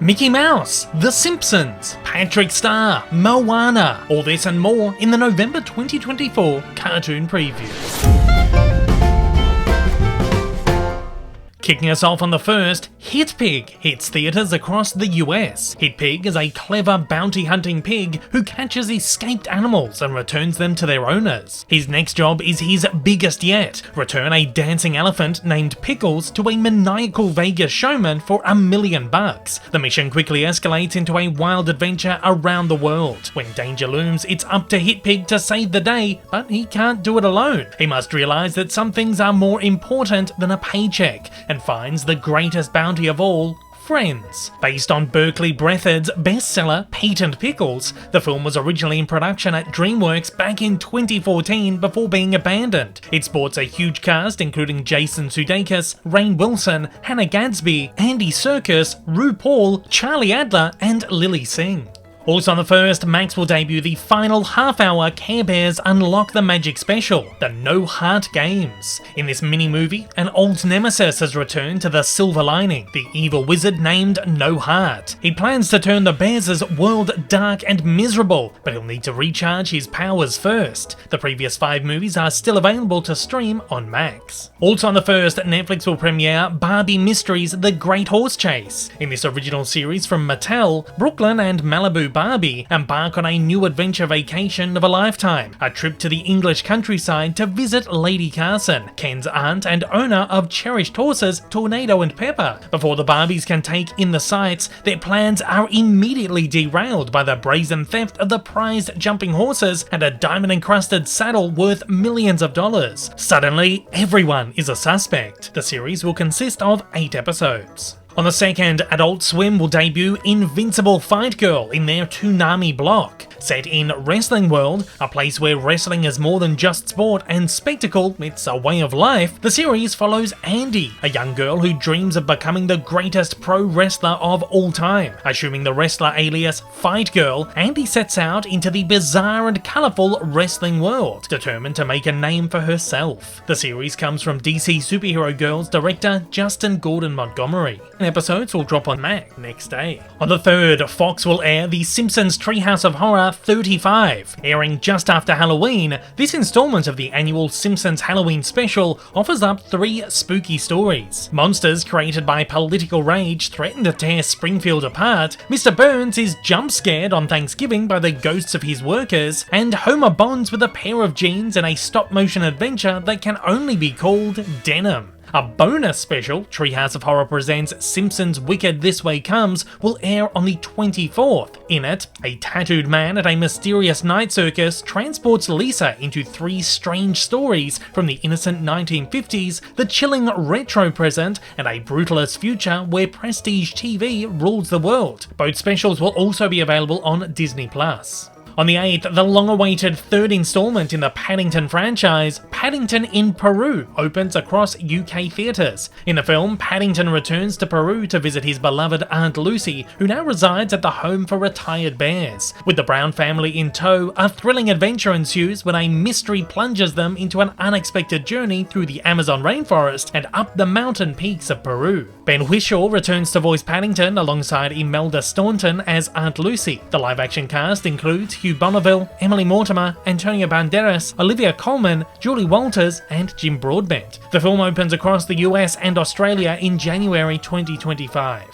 Mickey Mouse, The Simpsons, Patrick Star, Moana, all this and more in the November 2024 cartoon preview. Kicking us off on the first, HitPig hits theatres across the US. HitPig is a clever bounty-hunting pig who catches escaped animals and returns them to their owners. His next job is his biggest yet: return a dancing elephant named Pickles to a maniacal Vegas showman for $1 million. The mission quickly escalates into a wild adventure around the world. When danger looms, it's up to HitPig to save the day, but he can't do it alone. He must realise that some things are more important than a paycheck, and finds the greatest bounty of all: friends. Based on Berkeley Breathitt's bestseller Patent Pickles, the film was originally in production at DreamWorks back in 2014 before being abandoned. It sports a huge cast including Jason Sudeikis, Rainn Wilson, Hannah Gadsby, Andy Serkis, RuPaul, Charlie Adler, and Lily Singh. Also on the first, Max will debut the final half-hour Care Bears Unlock the Magic special, the No Heart Games. In this mini-movie, an old nemesis has returned to the Silver Lining, the evil wizard named No Heart. He plans to turn the Bears' world dark and miserable, but he'll need to recharge his powers first. The previous 5 movies are still available to stream on Max. Also on the first, Netflix will premiere Barbie Mysteries: The Great Horse Chase. In this original series from Mattel, Brooklyn and Malibu Barbie embark on a new adventure vacation of a lifetime, a trip to the English countryside to visit Lady Carson, Ken's aunt and owner of cherished horses Tornado and Pepper. Before the Barbies can take in the sights, their plans are immediately derailed by the brazen theft of the prized jumping horses and a diamond-encrusted saddle worth millions of dollars. Suddenly, everyone is a suspect. The series will consist of 8 episodes. On the second, Adult Swim will debut Invincible Fight Girl in their Toonami block. Set in Wrestling World, a place where wrestling is more than just sport and spectacle, it's a way of life, the series follows Andy, a young girl who dreams of becoming the greatest pro wrestler of all time. Assuming the wrestler alias Fight Girl, Andy sets out into the bizarre and colourful wrestling world, determined to make a name for herself. The series comes from DC Superhero Girls director Justin Gordon Montgomery. Episodes will drop on Mac next day. On the third, Fox will air the Simpsons Treehouse of Horror 35. Airing just after Halloween, this installment of the annual Simpsons Halloween special offers up 3 spooky stories. Monsters created by political rage threaten to tear Springfield apart, Mr. Burns is jump-scared on Thanksgiving by the ghosts of his workers, and Homer bonds with a pair of jeans in a stop-motion adventure that can only be called Denim. A bonus special, Treehouse of Horror presents Simpsons Wicked This Way Comes, will air on the 24th. In it, a tattooed man at a mysterious night circus transports Lisa into 3 strange stories from the innocent 1950s, the chilling retro present, and a brutalist future where prestige TV rules the world. Both specials will also be available on Disney+. On the 8th, the long-awaited 3rd installment in the Paddington franchise, Paddington in Peru, opens across UK theatres. In the film, Paddington returns to Peru to visit his beloved Aunt Lucy, who now resides at the home for retired bears. With the Brown family in tow, a thrilling adventure ensues when a mystery plunges them into an unexpected journey through the Amazon rainforest and up the mountain peaks of Peru. Ben Whishaw returns to voice Paddington alongside Imelda Staunton as Aunt Lucy. The live-action cast includes Hugh Bonneville, Emily Mortimer, Antonio Banderas, Olivia Colman, Julie Walters, and Jim Broadbent. The film opens across the US and Australia in January 2025.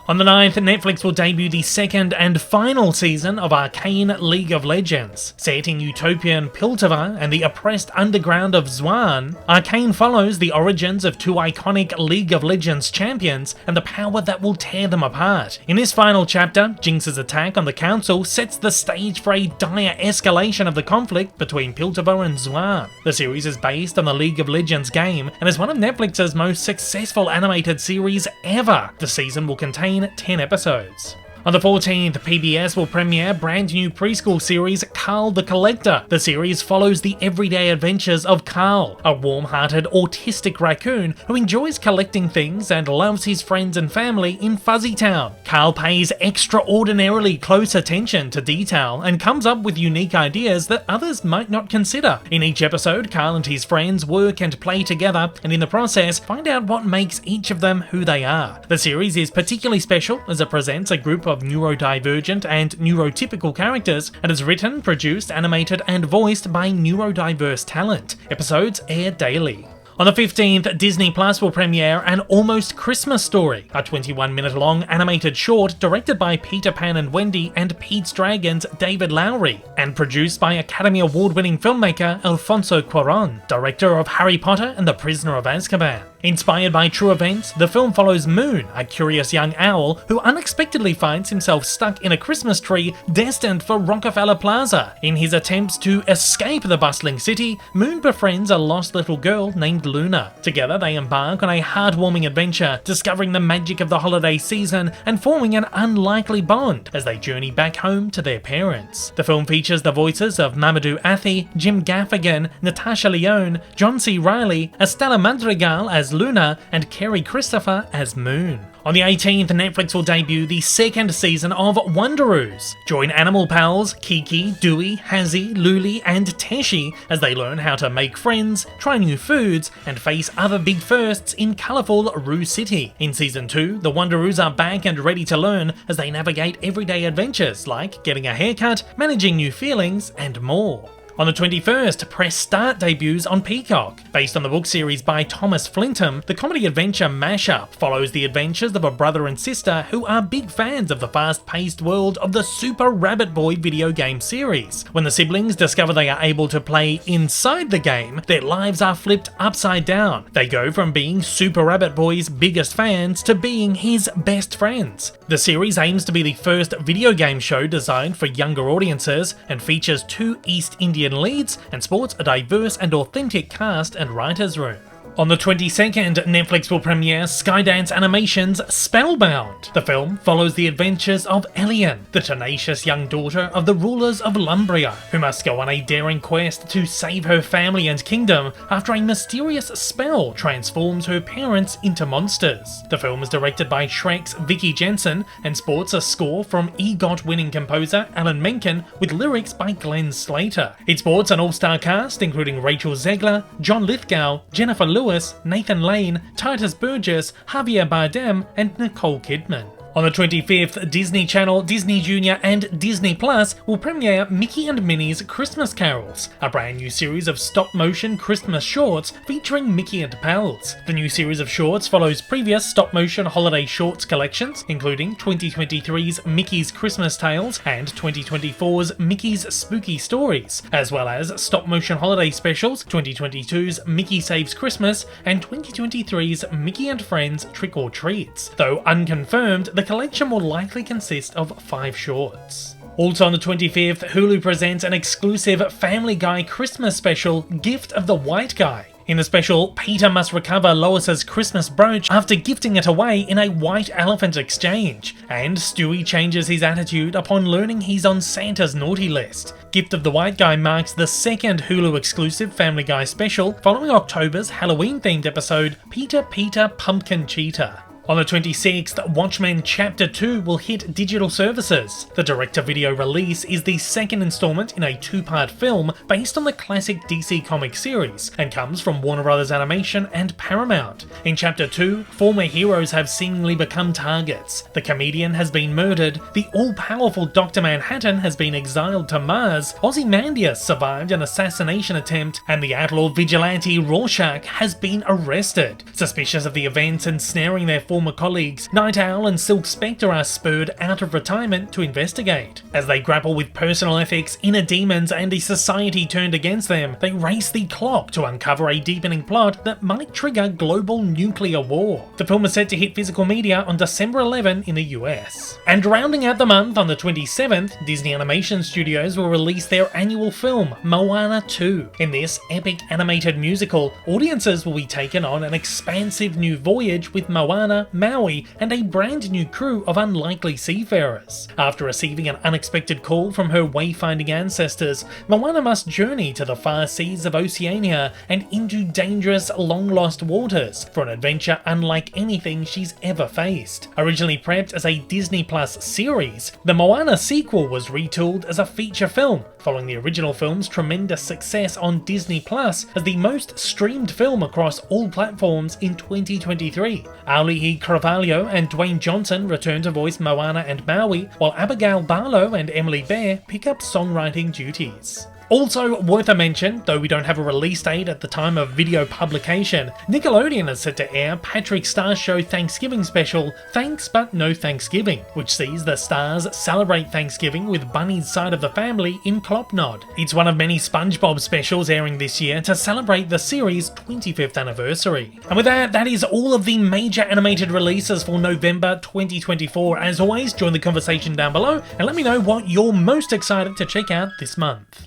On the 9th, Netflix will debut the 2nd and final season of Arcane League of Legends. Set in utopian Piltover and the oppressed underground of Zwan, Arcane follows the origins of 2 iconic League of Legends champions and the power that will tear them apart. In this final chapter, Jinx's attack on the Council sets the stage for a dire escalation of the conflict between Piltover and Zwan. The series is based on the League of Legends game and is one of Netflix's most successful animated series ever. The season will contain 10 episodes. On the 14th, PBS will premiere brand new preschool series Carl the Collector. The series follows the everyday adventures of Carl, a warm-hearted autistic raccoon who enjoys collecting things and loves his friends and family in Fuzzy Town. Carl pays extraordinarily close attention to detail and comes up with unique ideas that others might not consider. In each episode, Carl and his friends work and play together, and in the process, find out what makes each of them who they are. The series is particularly special as it presents a group of neurodivergent and neurotypical characters, and is written, produced, animated, and voiced by neurodiverse talent. Episodes air daily. On the 15th, Disney Plus will premiere An Almost Christmas Story, a 21-minute long animated short directed by Peter Pan and Wendy and Pete's Dragon's David Lowery, and produced by Academy Award-winning filmmaker Alfonso Cuarón, director of Harry Potter and the Prisoner of Azkaban. Inspired by true events, the film follows Moon, a curious young owl who unexpectedly finds himself stuck in a Christmas tree destined for Rockefeller Plaza. In his attempts to escape the bustling city, Moon befriends a lost little girl named Luna. Together they embark on a heartwarming adventure, discovering the magic of the holiday season and forming an unlikely bond as they journey back home to their parents. The film features the voices of Mamadou Athie, Jim Gaffigan, Natasha Lyonne, John C. Reilly, Estela Madrigal as Luna, and Kerry Christopher as Moon. On the 18th, Netflix will debut the second season of Wonderoos. Join animal pals Kiki, Dewey, Hazzy, Luli, and Teshi as they learn how to make friends, try new foods, and face other big firsts in colourful Roo City. In Season 2, the Wonderoos are back and ready to learn as they navigate everyday adventures like getting a haircut, managing new feelings, and more. On the 21st, Press Start debuts on Peacock. Based on the book series by Thomas Flintham, the comedy-adventure mashup follows the adventures of a brother and sister who are big fans of the fast-paced world of the Super Rabbit Boy video game series. When the siblings discover they are able to play inside the game, their lives are flipped upside down. They go from being Super Rabbit Boy's biggest fans to being his best friends. The series aims to be the first video game show designed for younger audiences and features 2 East Indian leads and sports a diverse and authentic cast and writers' room. On the 22nd, Netflix will premiere Skydance Animation's Spellbound. The film follows the adventures of Elian, the tenacious young daughter of the rulers of Lumbria, who must go on a daring quest to save her family and kingdom after a mysterious spell transforms her parents into monsters. The film is directed by Shrek's Vicky Jensen and sports a score from EGOT-winning composer Alan Menken with lyrics by Glenn Slater. It sports an all-star cast including Rachel Zegler, John Lithgow, Jennifer Lewis, Nathan Lane, Titus Burgess, Javier Bardem, and Nicole Kidman. On the 25th, Disney Channel, Disney Junior and Disney Plus will premiere Mickey and Minnie's Christmas Carols, a brand new series of stop-motion Christmas shorts featuring Mickey and pals. The new series of shorts follows previous stop-motion holiday shorts collections, including 2023's Mickey's Christmas Tales and 2024's Mickey's Spooky Stories, as well as stop-motion holiday specials, 2022's Mickey Saves Christmas and 2023's Mickey and Friends Trick or Treats. Though unconfirmed, the collection will likely consist of 5 shorts. Also on the 25th, Hulu presents an exclusive Family Guy Christmas special, Gift of the White Guy. In the special, Peter must recover Lois's Christmas brooch after gifting it away in a white elephant exchange, and Stewie changes his attitude upon learning he's on Santa's naughty list. Gift of the White Guy marks the second Hulu exclusive Family Guy special, following October's Halloween-themed episode, Peter Pumpkin Cheetah. On the 26th, Watchmen Chapter 2 will hit digital services. The direct-to-video release is the second installment in a 2-part film based on the classic DC Comics series, and comes from Warner Bros. Animation and Paramount. In Chapter 2, former heroes have seemingly become targets. The comedian has been murdered, the all-powerful Dr. Manhattan has been exiled to Mars, Ozymandias survived an assassination attempt, and the outlaw vigilante Rorschach has been arrested. Suspicious of the events ensnaring their former colleagues, Night Owl and Silk Spectre are spurred out of retirement to investigate. As they grapple with personal ethics, inner demons, and a society turned against them, they race the clock to uncover a deepening plot that might trigger global nuclear war. The film is set to hit physical media on December 11 in the US. And rounding out the month on the 27th, Disney Animation Studios will release their annual film, Moana 2. In this epic animated musical, audiences will be taken on an expansive new voyage with Moana, Moana, Maui, and a brand new crew of unlikely seafarers. After receiving an unexpected call from her wayfinding ancestors, Moana must journey to the far seas of Oceania and into dangerous, long-lost waters for an adventure unlike anything she's ever faced. Originally prepped as a Disney Plus series, the Moana sequel was retooled as a feature film, following the original film's tremendous success on Disney Plus as the most streamed film across all platforms in 2023. Auli'i Cravalho and Dwayne Johnson return to voice Moana and Maui, while Abigail Barlow and Emily Bear pick up songwriting duties. Also worth a mention, though we don't have a release date at the time of video publication, Nickelodeon is set to air Patrick Star's show Thanksgiving special, Thanks But No Thanksgiving, which sees the stars celebrate Thanksgiving with Bunny's side of the family in Clopnod. It's one of many SpongeBob specials airing this year to celebrate the series' 25th anniversary. And with that, that is all of the major animated releases for November 2024. As always, join the conversation down below and let me know what you're most excited to check out this month.